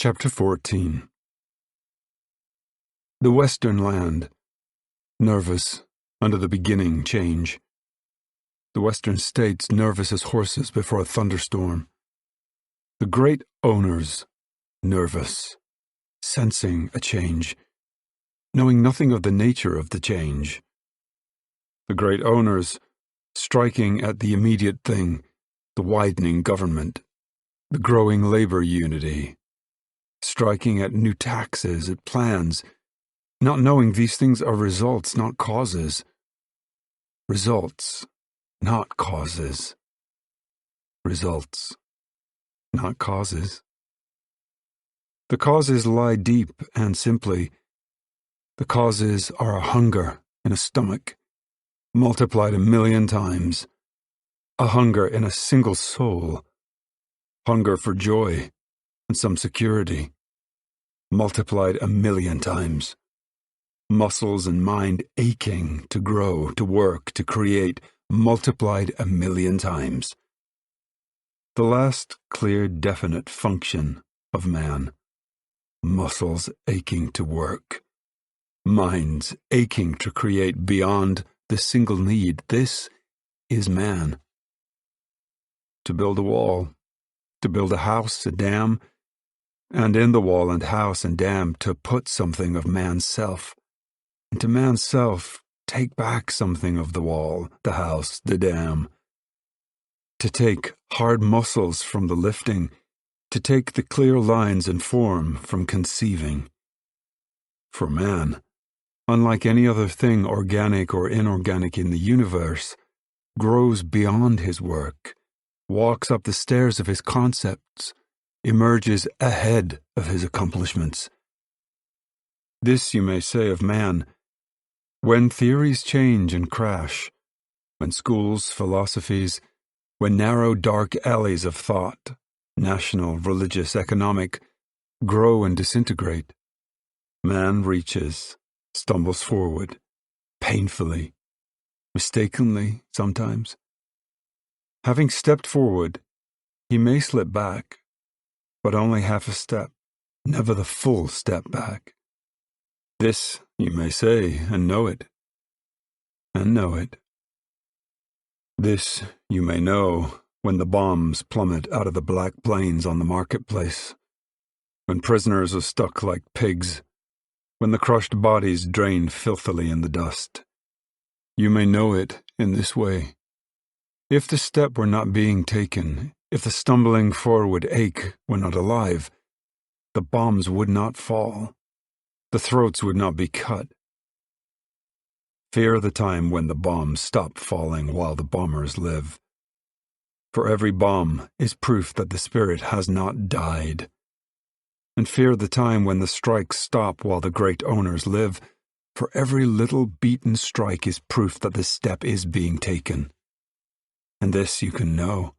Chapter 14. The Western land, nervous under the beginning change. The Western states nervous as horses before a thunderstorm. The great owners, nervous, sensing a change, knowing nothing of the nature of the change. The great owners, striking at the immediate thing, the widening government, the growing labor unity, striking at new taxes, at plans, not knowing these things are results, not causes. Results, not causes. Results, not causes. The causes lie deep and simply. The causes are a hunger in a stomach, multiplied 1,000,000 times. A hunger in a single soul. Hunger for joy and some security, multiplied 1,000,000 times. Muscles and mind aching to grow, to work, to create, multiplied 1,000,000 times. The last clear, definite function of man. Muscles aching to work. Minds aching to create beyond the single need. This is man. To build a wall, to build a house, a dam, and in the wall and house and dam to put something of man's self, and to man's self take back something of the wall, the house, the dam, to take hard muscles from the lifting, to take the clear lines and form from conceiving. For man, unlike any other thing organic or inorganic in the universe, grows beyond his work, walks up the stairs of his concepts, emerges ahead of his accomplishments. This you may say of man. When theories change and crash, when schools, philosophies, when narrow dark alleys of thought, national, religious, economic, grow and disintegrate, man reaches, stumbles forward, painfully, mistakenly sometimes. Having stepped forward, he may slip back, but only half a step, never the full step back. This you may say and know it, and know it. This you may know when the bombs plummet out of the black plains on the marketplace, when prisoners are stuck like pigs, when the crushed bodies drain filthily in the dust. You may know it in this way. If the step were not being taken, if the stumbling forward ache were not alive, the bombs would not fall, the throats would not be cut. Fear the time when the bombs stop falling while the bombers live. For every bomb is proof that the spirit has not died. And fear the time when the strikes stop while the great owners live, for every little beaten strike is proof that the step is being taken. And this you can know.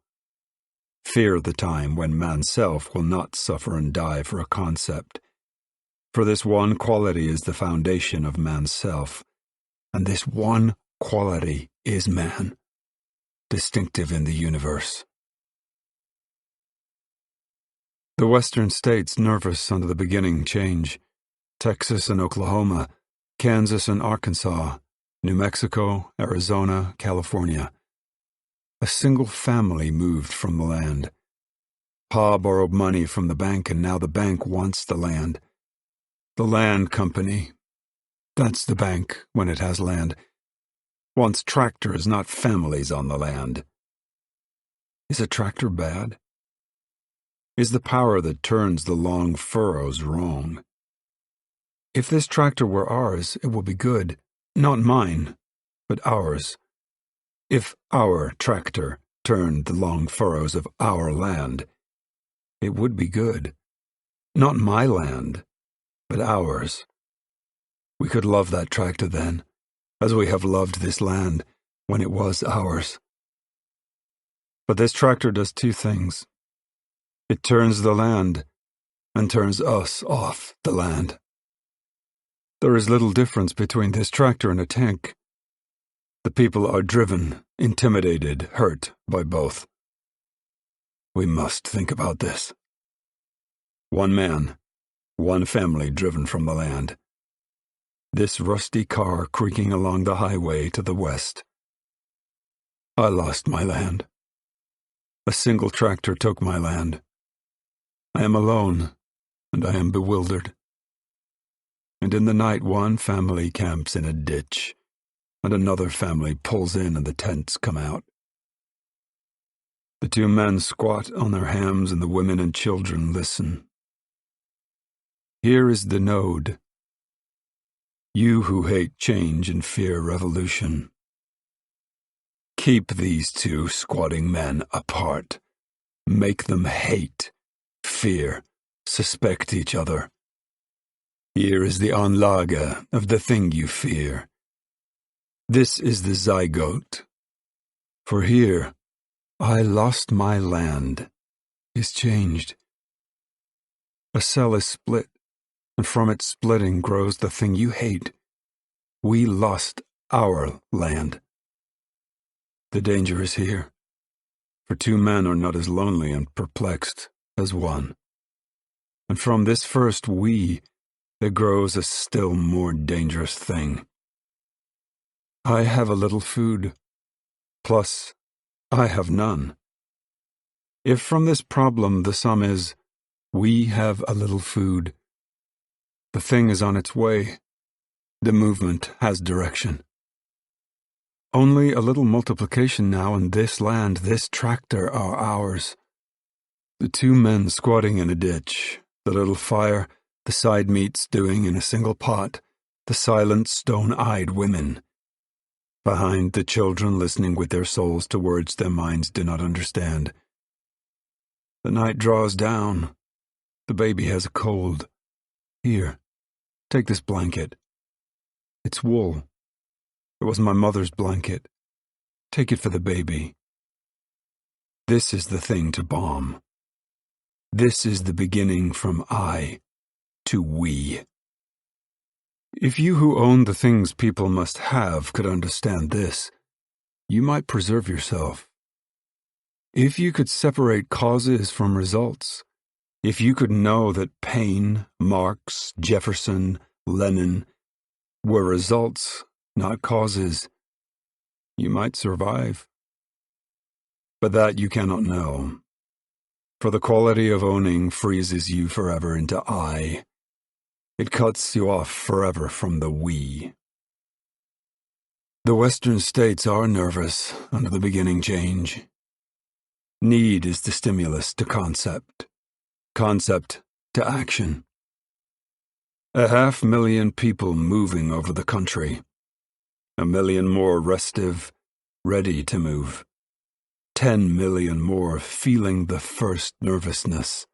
Fear the time when man's self will not suffer and die for a concept. For this one quality is the foundation of man's self, and this one quality is man, distinctive in the universe. The Western states nervous under the beginning change. Texas and Oklahoma, Kansas and Arkansas, New Mexico, Arizona, California. A single family moved from the land. Pa borrowed money from the bank, and now the bank wants the land. The land company, that's the bank when it has land, wants tractors, not families on the land. Is a tractor bad? Is the power that turns the long furrows wrong? If this tractor were ours, it would be good, not mine, but ours. If our tractor turned the long furrows of our land, it would be good. Not my land, but ours. We could love that tractor then, as we have loved this land when it was ours. But this tractor does two things. It turns the land and turns us off the land. There is little difference between this tractor and a tank. The people are driven, intimidated, hurt by both. We must think about this. One man, one family driven from the land. This rusty car creaking along the highway to the west. I lost my land. A single tractor took my land. I am alone, and I am bewildered. And in the night one family camps in a ditch, and another family pulls in and the tents come out. The two men squat on their hams and the women and children listen. Here is the node. You who hate change and fear revolution. Keep these two squatting men apart. Make them hate, fear, suspect each other. Here is the Anlage of the thing you fear. This is the zygote. For here, I lost my land, is changed. A cell is split, and from its splitting grows the thing you hate. We lost our land. The danger is here, for two men are not as lonely and perplexed as one. And from this first we, there grows a still more dangerous thing. I have a little food, plus I have none. If from this problem the sum is, we have a little food, the thing is on its way. The movement has direction. Only a little multiplication now, and this land, this tractor are ours. The two men squatting in a ditch, the little fire, the side meat stewing in a single pot, the silent, stone-eyed women. Behind, the children listening with their souls to words their minds do not understand. The night draws down. The baby has a cold. Here, take this blanket. It's wool. It was my mother's blanket. Take it for the baby. This is the thing to bomb. This is the beginning from I to we. If you who own the things people must have could understand this, you might preserve yourself. If you could separate causes from results, if you could know that Paine, Marx, Jefferson, Lenin were results, not causes, you might survive. But that you cannot know, for the quality of owning freezes you forever into I. It cuts you off forever from the we. The Western states are nervous under the beginning change. Need is the stimulus to concept, concept to action. 500,000 people moving over the country. 1 million more restive, ready to move. 10 million more feeling the first nervousness.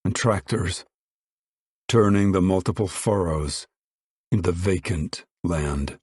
And tractors, turning the multiple furrows in the vacant land.